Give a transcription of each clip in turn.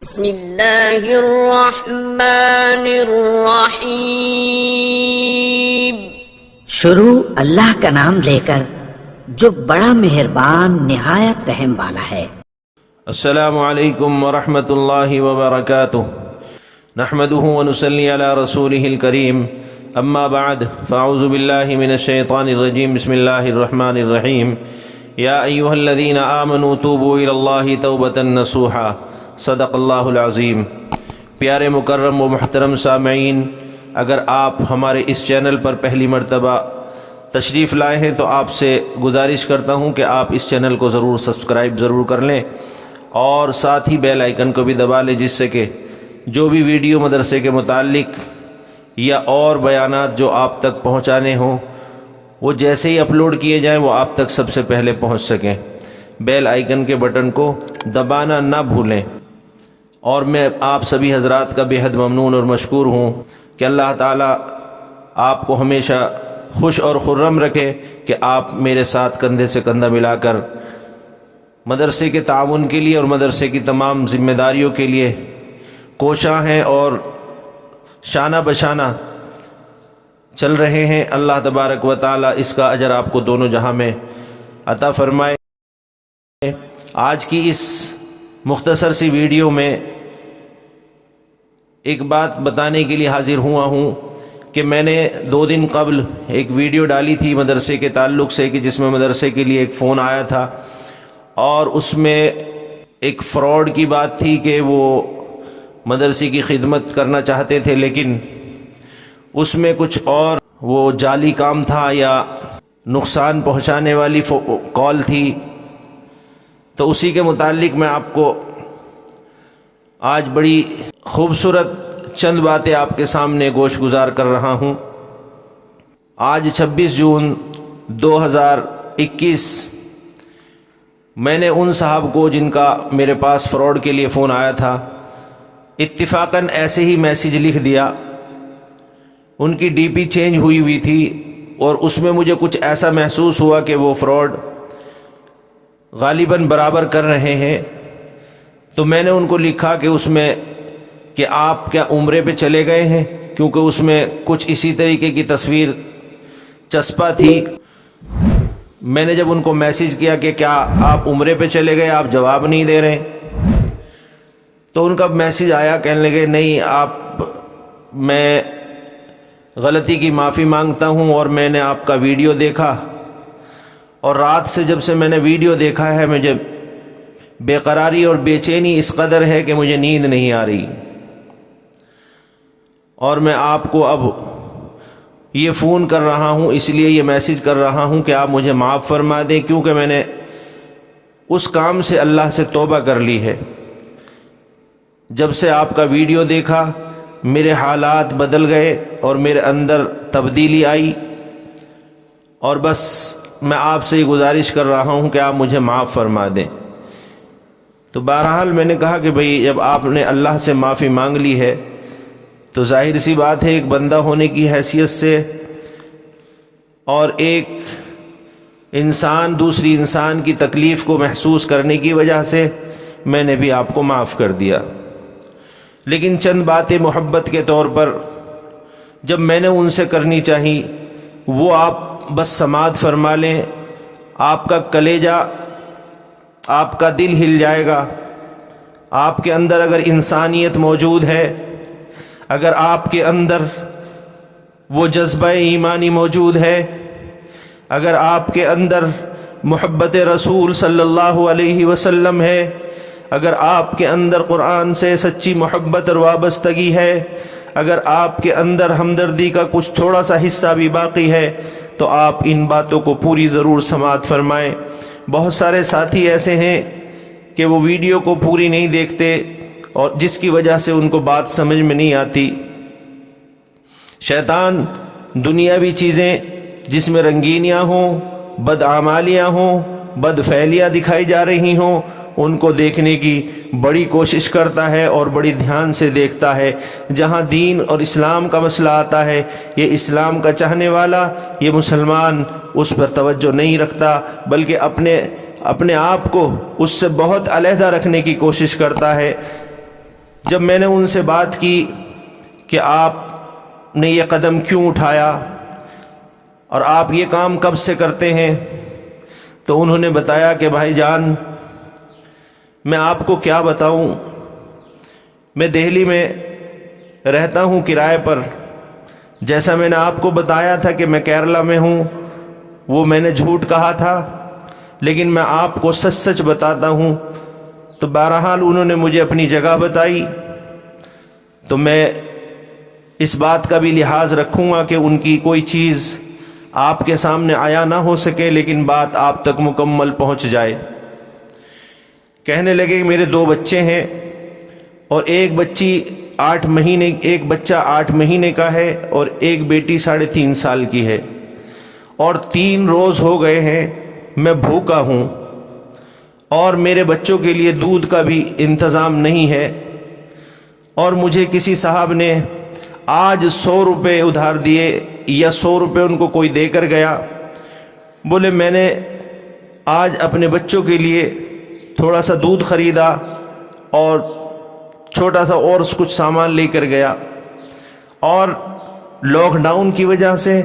بسم اللہ الرحمن الرحیم۔ شروع اللہ کا نام لے کر جو بڑا مہربان نہایت رحم والا ہے۔ السلام علیکم ورحمۃ اللہ وبرکاتہ، نحمدہ ونصلی علی رسولہ الکریم، اما بعد فاعوذ باللہ من الشیطان الرجیم، بسم اللہ الرحمن الرحیم۔ یا ایہا الذین آمنوا توبوا الی اللہ توبۃ نصوحا، صدق اللہ العظیم۔ پیارے مکرم و محترم سامعین، اگر آپ ہمارے اس چینل پر پہلی مرتبہ تشریف لائے ہیں تو آپ سے گزارش کرتا ہوں کہ آپ اس چینل کو ضرور سبسکرائب ضرور کر لیں اور ساتھ ہی بیل آئیکن کو بھی دبا لیں، جس سے کہ جو بھی ویڈیو مدرسے کے متعلق یا اور بیانات جو آپ تک پہنچانے ہوں وہ جیسے ہی اپلوڈ کیے جائیں وہ آپ تک سب سے پہلے پہنچ سکیں۔ بیل آئیکن کے بٹن کو دبانا نہ بھولیں۔ اور میں آپ سبھی حضرات کا بے حد ممنون اور مشکور ہوں کہ اللہ تعالیٰ آپ کو ہمیشہ خوش اور خرم رکھے کہ آپ میرے ساتھ کندھے سے کندھا ملا کر مدرسے کے تعاون کے لیے اور مدرسے کی تمام ذمہ داریوں کے لیے کوشاں ہیں اور شانہ بشانہ چل رہے ہیں۔ اللہ تبارک و تعالیٰ اس کا اجر آپ کو دونوں جہاں میں عطا فرمائے۔ آج کی اس مختصر سی ویڈیو میں ایک بات بتانے کے لیے حاضر ہوا ہوں کہ میں نے 2 دن قبل ایک ویڈیو ڈالی تھی مدرسے کے تعلق سے، کہ جس میں مدرسے کے لیے ایک فون آیا تھا اور اس میں ایک فراڈ کی بات تھی کہ وہ مدرسے کی خدمت کرنا چاہتے تھے، لیکن اس میں کچھ اور وہ جعلی کام تھا یا نقصان پہنچانے والی کال تھی۔ تو اسی کے متعلق میں آپ کو آج بڑی خوبصورت چند باتیں آپ کے سامنے گوش گزار کر رہا ہوں۔ آج 26 جون 2021 میں نے ان صاحب کو جن کا میرے پاس فراڈ کے لیے فون آیا تھا اتفاقاً ایسے ہی میسیج لکھ دیا۔ ان کی ڈی پی چینج ہوئی تھی اور اس میں مجھے کچھ ایسا محسوس ہوا کہ وہ فراڈ غالباً برابر کر رہے ہیں۔ تو میں نے ان کو لکھا کہ اس میں کہ آپ کیا عمرے پہ چلے گئے ہیں، کیونکہ اس میں کچھ اسی طریقے کی تصویر چسپا تھی۔ میں نے جب ان کو میسیج کیا کہ کیا آپ عمرے پہ چلے گئے، آپ جواب نہیں دے رہے، تو ان کا میسیج آیا، کہنے لگے نہیں آپ، میں غلطی کی معافی مانگتا ہوں اور میں نے آپ کا ویڈیو دیکھا اور رات سے جب سے میں نے ویڈیو دیکھا ہے مجھے بے قراری اور بے چینی اس قدر ہے کہ مجھے نیند نہیں آ رہی، اور میں آپ کو اب یہ فون کر رہا ہوں، اس لیے یہ میسیج کر رہا ہوں کہ آپ مجھے معاف فرما دیں، کیونکہ میں نے اس کام سے اللہ سے توبہ کر لی ہے۔ جب سے آپ کا ویڈیو دیکھا میرے حالات بدل گئے اور میرے اندر تبدیلی آئی، اور بس میں آپ سے یہ گزارش کر رہا ہوں کہ آپ مجھے معاف فرما دیں۔ تو بہرحال میں نے کہا کہ بھئی جب آپ نے اللہ سے معافی مانگ لی ہے تو ظاہر سی بات ہے ایک بندہ ہونے کی حیثیت سے اور ایک انسان دوسری انسان کی تکلیف کو محسوس کرنے کی وجہ سے میں نے بھی آپ کو معاف کر دیا، لیکن چند باتیں محبت کے طور پر جب میں نے ان سے کرنی چاہی وہ آپ بس سماعت فرما لیں۔ آپ کا کلیجہ، آپ کا دل ہل جائے گا۔ آپ کے اندر اگر انسانیت موجود ہے، اگر آپ کے اندر وہ جذبہ ایمانی موجود ہے، اگر آپ کے اندر محبت رسول صلی اللہ علیہ وسلم ہے، اگر آپ کے اندر قرآن سے سچی محبت اور وابستگی ہے، اگر آپ کے اندر ہمدردی کا کچھ تھوڑا سا حصہ بھی باقی ہے، تو آپ ان باتوں کو پوری ضرور سماعت فرمائیں۔ بہت سارے ساتھی ایسے ہیں کہ وہ ویڈیو کو پوری نہیں دیکھتے اور جس کی وجہ سے ان کو بات سمجھ میں نہیں آتی۔ شیطان دنیاوی چیزیں جس میں رنگینیاں ہوں، بدعمالیاں ہوں، بد فعلیاں دکھائی جا رہی ہوں، ان کو دیکھنے کی بڑی کوشش کرتا ہے اور بڑی دھیان سے دیکھتا ہے۔ جہاں دین اور اسلام کا مسئلہ آتا ہے، یہ اسلام کا چاہنے والا، یہ مسلمان اس پر توجہ نہیں رکھتا، بلکہ اپنے آپ کو اس سے بہت علیحدہ رکھنے کی کوشش کرتا ہے۔ جب میں نے ان سے بات کی کہ آپ نے یہ قدم کیوں اٹھایا اور آپ یہ کام کب سے کرتے ہیں، تو انہوں نے بتایا کہ بھائی جان میں آپ کو کیا بتاؤں، میں دہلی میں رہتا ہوں کرائے پر. جیسا میں نے آپ کو بتایا تھا کہ میں کیرلا میں ہوں، وہ میں نے جھوٹ کہا تھا، لیکن میں آپ کو سچ سچ بتاتا ہوں. تو بہرحال انہوں نے مجھے اپنی جگہ بتائی، تو میں اس بات کا بھی لحاظ رکھوں گا کہ ان کی کوئی چیز آپ کے سامنے آیا نہ ہو سکے، لیکن بات آپ تک مکمل پہنچ جائے. کہنے لگے کہ میرے 2 بچے ہیں اور ایک بچہ 8 مہینے کا ہے اور ایک بیٹی 3.5 سال کی ہے، اور 3 روز ہو گئے ہیں میں بھوکا ہوں، اور میرے بچوں کے لیے دودھ کا بھی انتظام نہیں ہے. اور مجھے کسی صاحب نے آج 100 روپے ادھار دیے یا 100 روپے ان کو کوئی دے کر گیا. بولے میں نے آج اپنے بچوں کے لیے تھوڑا سا دودھ خریدا اور چھوٹا سا اور کچھ سامان لے کر گیا، اور لاک ڈاؤن کی وجہ سے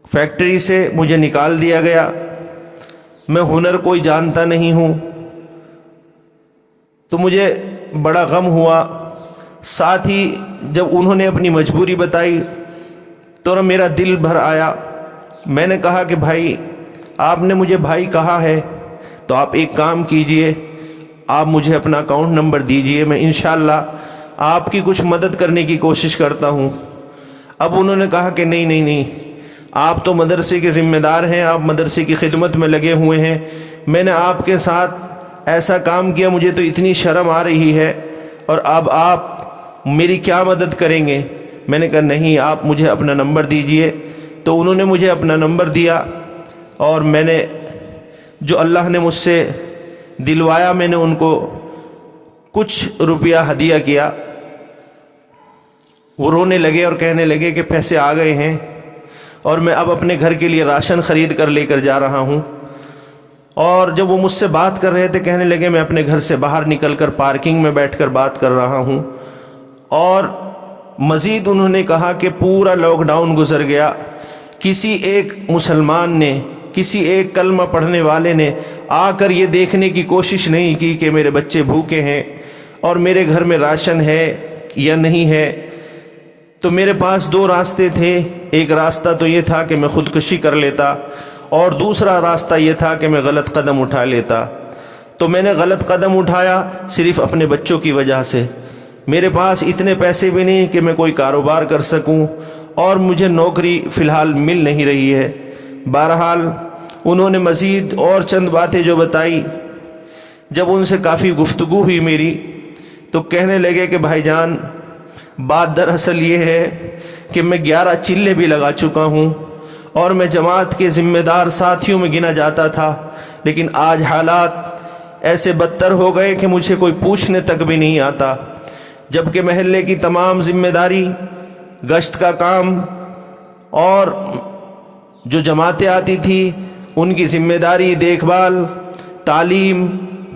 فیکٹری سے مجھے نکال دیا گیا. میں ہنر کوئی جانتا نہیں ہوں، تو مجھے بڑا غم ہوا. ساتھ ہی جب انہوں نے اپنی مجبوری بتائی تو میرا دل بھر آیا. میں نے کہا کہ بھائی آپ نے مجھے بھائی کہا ہے تو آپ ایک کام کیجئے، آپ مجھے اپنا اکاؤنٹ نمبر دیجئے، میں انشاءاللہ آپ کی کچھ مدد کرنے کی کوشش کرتا ہوں. اب انہوں نے کہا کہ نہیں، آپ تو مدرسے کے ذمہ دار ہیں، آپ مدرسے کی خدمت میں لگے ہوئے ہیں، میں نے آپ کے ساتھ ایسا کام کیا، مجھے تو اتنی شرم آ رہی ہے، اور اب آپ میری کیا مدد کریں گے. میں نے کہا نہیں، آپ مجھے اپنا نمبر دیجئے. تو انہوں نے مجھے اپنا نمبر دیا، اور میں نے جو اللہ نے مجھ سے دلوایا میں نے ان کو کچھ روپیہ ہدیہ کیا. وہ رونے لگے اور کہنے لگے کہ پیسے آ گئے ہیں، اور میں اب اپنے گھر کے لیے راشن خرید کر لے کر جا رہا ہوں. اور جب وہ مجھ سے بات کر رہے تھے کہنے لگے میں اپنے گھر سے باہر نکل کر پارکنگ میں بیٹھ کر بات کر رہا ہوں. اور مزید انہوں نے کہا کہ پورا لاک ڈاؤن گزر گیا، کسی ایک مسلمان نے، کسی ایک کلمہ پڑھنے والے نے آ کر یہ دیکھنے کی کوشش نہیں کی کہ میرے بچے بھوکے ہیں اور میرے گھر میں راشن ہے یا نہیں ہے. تو میرے پاس 2 راستے تھے. ایک راستہ تو یہ تھا کہ میں خودکشی کر لیتا، اور دوسرا راستہ یہ تھا کہ میں غلط قدم اٹھا لیتا. تو میں نے غلط قدم اٹھایا صرف اپنے بچوں کی وجہ سے. میرے پاس اتنے پیسے بھی نہیں کہ میں کوئی کاروبار کر سکوں، اور مجھے نوکری فی الحال مل نہیں رہی ہے. بہرحال انہوں نے مزید اور چند باتیں جو بتائی، جب ان سے کافی گفتگو ہوئی میری، تو کہنے لگے کہ بھائی جان بات دراصل یہ ہے کہ میں 11 چلے بھی لگا چکا ہوں، اور میں جماعت کے ذمہ دار ساتھیوں میں گنا جاتا تھا، لیکن آج حالات ایسے بدتر ہو گئے کہ مجھے کوئی پوچھنے تک بھی نہیں آتا. جبکہ محلے کی تمام ذمہ داری، گشت کا کام، اور جو جماعتیں آتی تھی ان کی ذمہ داری، دیکھ بھال، تعلیم،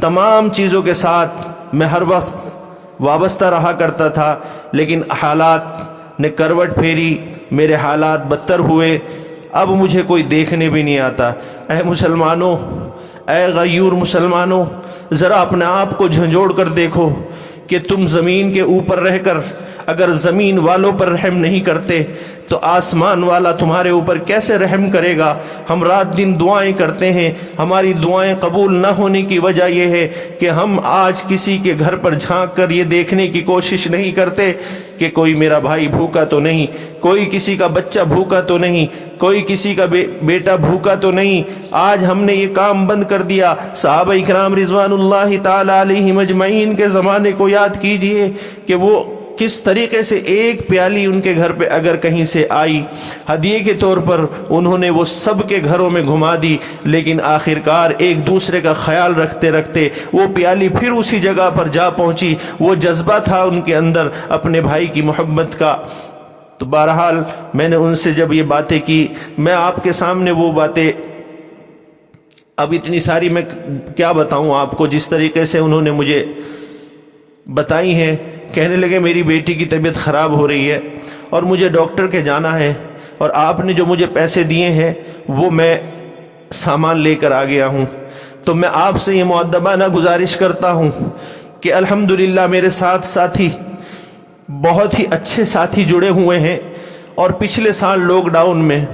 تمام چیزوں کے ساتھ میں ہر وقت وابستہ رہا کرتا تھا. لیکن حالات نے کروٹ پھیری، میرے حالات بدتر ہوئے. اب مجھے کوئی دیکھنے بھی نہیں آتا. اے مسلمانوں، اے غیور مسلمانوں، ذرا اپنے آپ کو جھنجھوڑ کر دیکھو کہ تم زمین کے اوپر رہ کر اگر زمین والوں پر رحم نہیں کرتے تو آسمان والا تمہارے اوپر کیسے رحم کرے گا. ہم رات دن دعائیں کرتے ہیں، ہماری دعائیں قبول نہ ہونے کی وجہ یہ ہے کہ ہم آج کسی کے گھر پر جھانک کر یہ دیکھنے کی کوشش نہیں کرتے کہ کوئی میرا بھائی بھوکا تو نہیں، کوئی کسی کا بچہ بھوکا تو نہیں، کوئی کسی کا بیٹا بھوکا تو نہیں. آج ہم نے یہ کام بند کر دیا. صحابہ اکرام رضوان اللہ تعالی علیہم اجمعین کے زمانے کو یاد کیجئے کہ وہ کس طریقے سے ایک پیالی ان کے گھر پہ اگر کہیں سے آئی ہدیے کے طور پر، انہوں نے وہ سب کے گھروں میں گھما دی. لیکن آخرکار ایک دوسرے کا خیال رکھتے رکھتے وہ پیالی پھر اسی جگہ پر جا پہنچی. وہ جذبہ تھا ان کے اندر اپنے بھائی کی محبت کا. تو بہرحال میں نے ان سے جب یہ باتیں کی، میں آپ کے سامنے وہ باتیں اب اتنی ساری میں کیا بتاؤں آپ کو، جس طریقے سے انہوں نے مجھے بتائی ہیں. کہنے لگے میری بیٹی کی طبیعت خراب ہو رہی ہے اور مجھے ڈاکٹر کے جانا ہے، اور آپ نے جو مجھے پیسے دیے ہیں وہ میں سامان لے کر آ گیا ہوں. تو میں آپ سے یہ مؤدبانہ گزارش کرتا ہوں کہ الحمدللہ میرے ساتھ ساتھی بہت ہی اچھے ساتھی جڑے ہوئے ہیں، اور پچھلے سال لاک ڈاؤن میں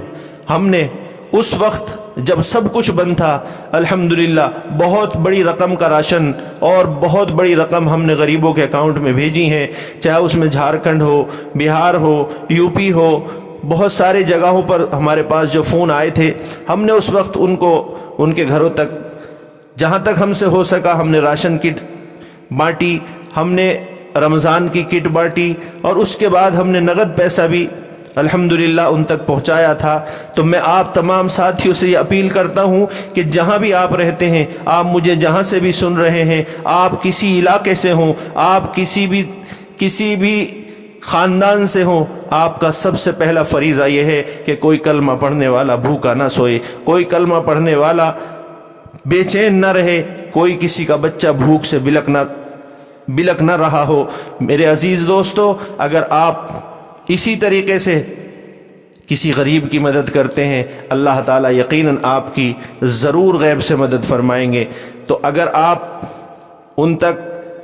ہم نے اس وقت جب سب کچھ بند تھا الحمدللہ بہت بڑی رقم کا راشن اور بہت بڑی رقم ہم نے غریبوں کے اکاؤنٹ میں بھیجی ہیں، چاہے اس میں جھارکھنڈ ہو، بہار ہو، یو پی ہو، بہت سارے جگہوں پر ہمارے پاس جو فون آئے تھے ہم نے اس وقت ان کو ان کے گھروں تک جہاں تک ہم سے ہو سکا ہم نے راشن کٹ بانٹی، ہم نے رمضان کی کٹ بانٹی، اور اس کے بعد ہم نے نقد پیسہ بھی الحمدللہ ان تک پہنچایا تھا. تو میں آپ تمام ساتھیوں سے یہ اپیل کرتا ہوں کہ جہاں بھی آپ رہتے ہیں، آپ مجھے جہاں سے بھی سن رہے ہیں، آپ کسی علاقے سے ہوں، آپ کسی بھی خاندان سے ہوں، آپ کا سب سے پہلا فریضہ یہ ہے کہ کوئی کلمہ پڑھنے والا بھوکا نہ سوئے، کوئی کلمہ پڑھنے والا بے چین نہ رہے، کوئی کسی کا بچہ بھوک سے بلک نہ رہا ہو. میرے عزیز دوستو، اگر آپ اسی طریقے سے کسی غریب کی مدد کرتے ہیں اللہ تعالیٰ یقیناً آپ کی ضرور غیب سے مدد فرمائیں گے. تو اگر آپ ان تک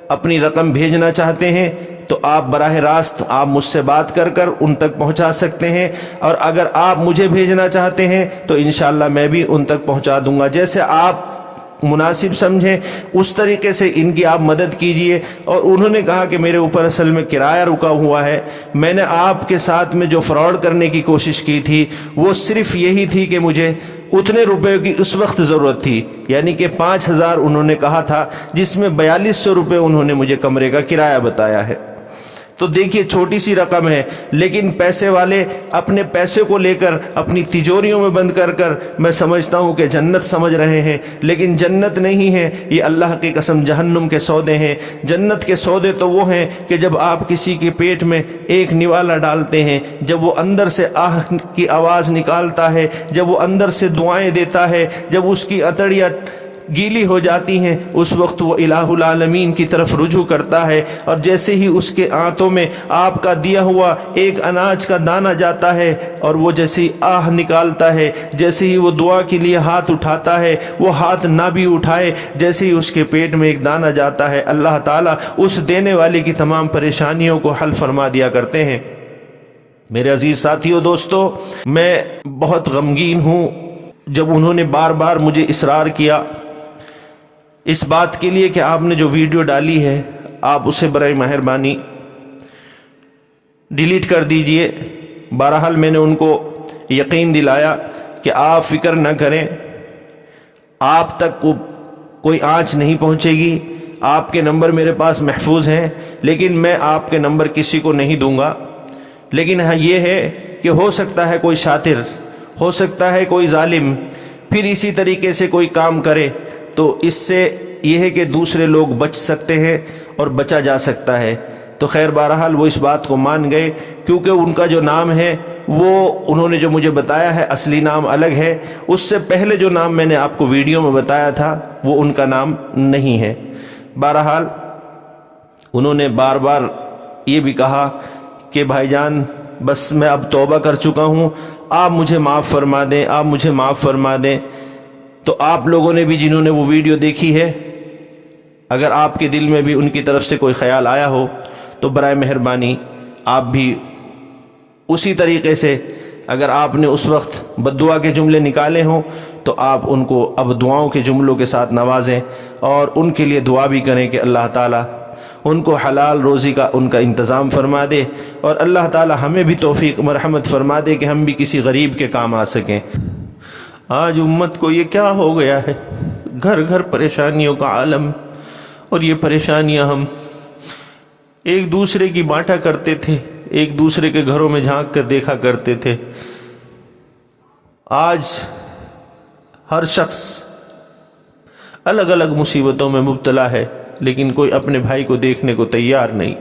اپنی رقم بھیجنا چاہتے ہیں تو آپ براہ راست آپ مجھ سے بات کر ان تک پہنچا سکتے ہیں، اور اگر آپ مجھے بھیجنا چاہتے ہیں تو انشاءاللہ میں بھی ان تک پہنچا دوں گا. جیسے آپ مناسب سمجھیں اس طریقے سے ان کی آپ مدد کیجئے. اور انہوں نے کہا کہ میرے اوپر اصل میں کرایہ رکا ہوا ہے، میں نے آپ کے ساتھ میں جو فراڈ کرنے کی کوشش کی تھی وہ صرف یہی تھی کہ مجھے اتنے روپے کی اس وقت ضرورت تھی، یعنی کہ 5,000 انہوں نے کہا تھا، جس میں 4200 روپے انہوں نے مجھے کمرے کا کرایہ بتایا ہے. تو دیکھیے چھوٹی سی رقم ہے، لیکن پیسے والے اپنے پیسے کو لے کر اپنی تجوریوں میں بند کر میں سمجھتا ہوں کہ جنت سمجھ رہے ہیں، لیکن جنت نہیں ہے، یہ اللہ کی قسم جہنم کے سودے ہیں. جنت کے سودے تو وہ ہیں کہ جب آپ کسی کے پیٹ میں ایک نوالا ڈالتے ہیں، جب وہ اندر سے آہ کی آواز نکالتا ہے، جب وہ اندر سے دعائیں دیتا ہے، جب اس کی اتڑیاں گیلی ہو جاتی ہیں، اس وقت وہ الہ العالمین کی طرف رجوع کرتا ہے، اور جیسے ہی اس کے آنتوں میں آپ کا دیا ہوا ایک اناج کا دانہ جاتا ہے اور وہ جیسے ہی آہ نکالتا ہے، جیسے ہی وہ دعا کے لیے ہاتھ اٹھاتا ہے، وہ ہاتھ نہ بھی اٹھائے، جیسے ہی اس کے پیٹ میں ایک دانہ جاتا ہے اللہ تعالیٰ اس دینے والے کی تمام پریشانیوں کو حل فرما دیا کرتے ہیں. میرے عزیز ساتھیو دوستو، میں بہت غمگین ہوں جب انہوں نے بار بار مجھے اصرار کیا اس بات کے لیے کہ آپ نے جو ویڈیو ڈالی ہے آپ اسے برائے مہربانی ڈیلیٹ کر دیجئے. بہرحال میں نے ان کو یقین دلایا کہ آپ فکر نہ کریں، آپ تک کوئی آنچ نہیں پہنچے گی، آپ کے نمبر میرے پاس محفوظ ہیں، لیکن میں آپ کے نمبر کسی کو نہیں دوں گا. لیکن ہاں یہ ہے کہ ہو سکتا ہے کوئی شاطر، ہو سکتا ہے کوئی ظالم پھر اسی طریقے سے کوئی کام کرے، تو اس سے یہ ہے کہ دوسرے لوگ بچ سکتے ہیں اور بچا جا سکتا ہے. تو خیر بہرحال وہ اس بات کو مان گئے، کیونکہ ان کا جو نام ہے وہ انہوں نے جو مجھے بتایا ہے اصلی نام الگ ہے، اس سے پہلے جو نام میں نے آپ کو ویڈیو میں بتایا تھا وہ ان کا نام نہیں ہے. بہرحال انہوں نے بار بار یہ بھی کہا کہ بھائی جان بس میں اب توبہ کر چکا ہوں، آپ مجھے معاف فرما دیں، آپ مجھے معاف فرما دیں. تو آپ لوگوں نے بھی جنہوں نے وہ ویڈیو دیکھی ہے، اگر آپ کے دل میں بھی ان کی طرف سے کوئی خیال آیا ہو تو برائے مہربانی آپ بھی اسی طریقے سے، اگر آپ نے اس وقت بد دعا کے جملے نکالے ہوں تو آپ ان کو اب دعاؤں کے جملوں کے ساتھ نوازیں، اور ان کے لیے دعا بھی کریں کہ اللہ تعالیٰ ان کو حلال روزی کا ان کا انتظام فرما دے، اور اللہ تعالیٰ ہمیں بھی توفیق مرحمت فرما دے کہ ہم بھی کسی غریب کے کام آ سکیں. آج امت کو یہ کیا ہو گیا ہے، گھر گھر پریشانیوں کا عالم، اور یہ پریشانیاں ہم ایک دوسرے کی بانٹا کرتے تھے، ایک دوسرے کے گھروں میں جھانک کر دیکھا کرتے تھے. آج ہر شخص الگ الگ مصیبتوں میں مبتلا ہے، لیکن کوئی اپنے بھائی کو دیکھنے کو تیار نہیں.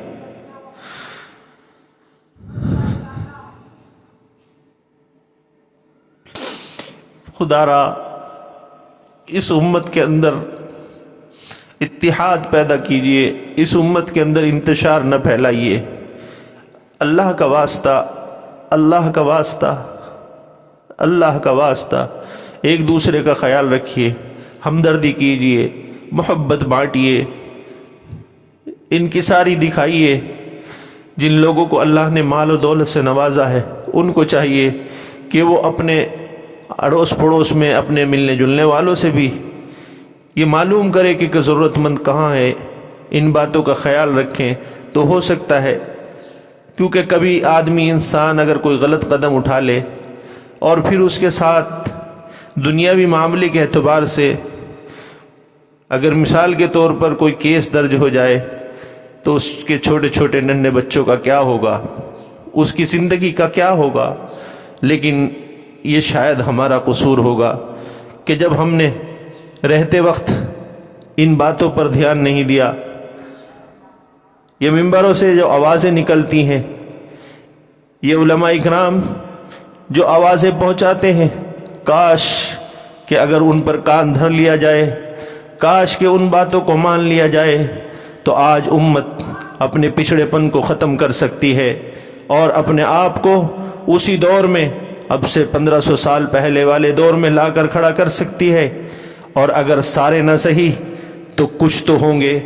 خدا را اس امت کے اندر اتحاد پیدا کیجئے، اس امت کے اندر انتشار نہ پھیلائیے۔ اللہ کا واسطہ، اللہ کا واسطہ، اللہ کا واسطہ ایک دوسرے کا خیال رکھیے، ہمدردی کیجئے، محبت بانٹیے، انکساری دکھائیے۔ جن لوگوں کو اللہ نے مال و دولت سے نوازا ہے ان کو چاہیے کہ وہ اپنے اڑوس پڑوس میں اپنے ملنے جلنے والوں سے بھی یہ معلوم کرے کہ ضرورت مند کہاں ہے، ان باتوں کا خیال رکھیں۔ تو ہو سکتا ہے، کیونکہ کبھی آدمی انسان اگر کوئی غلط قدم اٹھا لے اور پھر اس کے ساتھ دنیاوی معاملے کے اعتبار سے اگر مثال کے طور پر کوئی کیس درج ہو جائے تو اس کے چھوٹے چھوٹے ننھے بچوں کا کیا ہوگا، اس کی زندگی کا کیا ہوگا۔ لیکن یہ شاید ہمارا قصور ہوگا کہ جب ہم نے رہتے وقت ان باتوں پر دھیان نہیں دیا۔ یہ ممبروں سے جو آوازیں نکلتی ہیں، یہ علماء اکرام جو آوازیں پہنچاتے ہیں، کاش کہ اگر ان پر کان دھر لیا جائے، کاش کہ ان باتوں کو مان لیا جائے تو آج امت اپنے پچھڑے پن کو ختم کر سکتی ہے اور اپنے آپ کو اسی دور میں، اب سے 1500 سال پہلے والے دور میں لا کر کھڑا کر سکتی ہے۔ اور اگر سارے نہ صحیح تو کچھ تو ہوں گے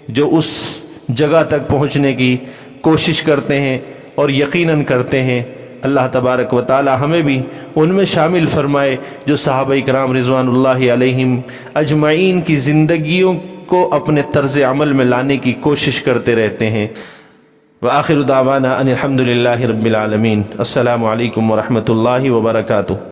جو اس جگہ تک پہنچنے کی کوشش کرتے ہیں اور یقیناً کرتے ہیں۔ اللہ تبارک و تعالی ہمیں بھی ان میں شامل فرمائے جو صحابہ کرام رضوان اللہ علیہم اجمعین کی زندگیوں کو اپنے طرز عمل میں لانے کی کوشش کرتے رہتے ہیں۔ وآخر دعوانا ان الحمد للہ رب العالمین۔ السلام علیکم ورحمۃ اللہ وبرکاتہ۔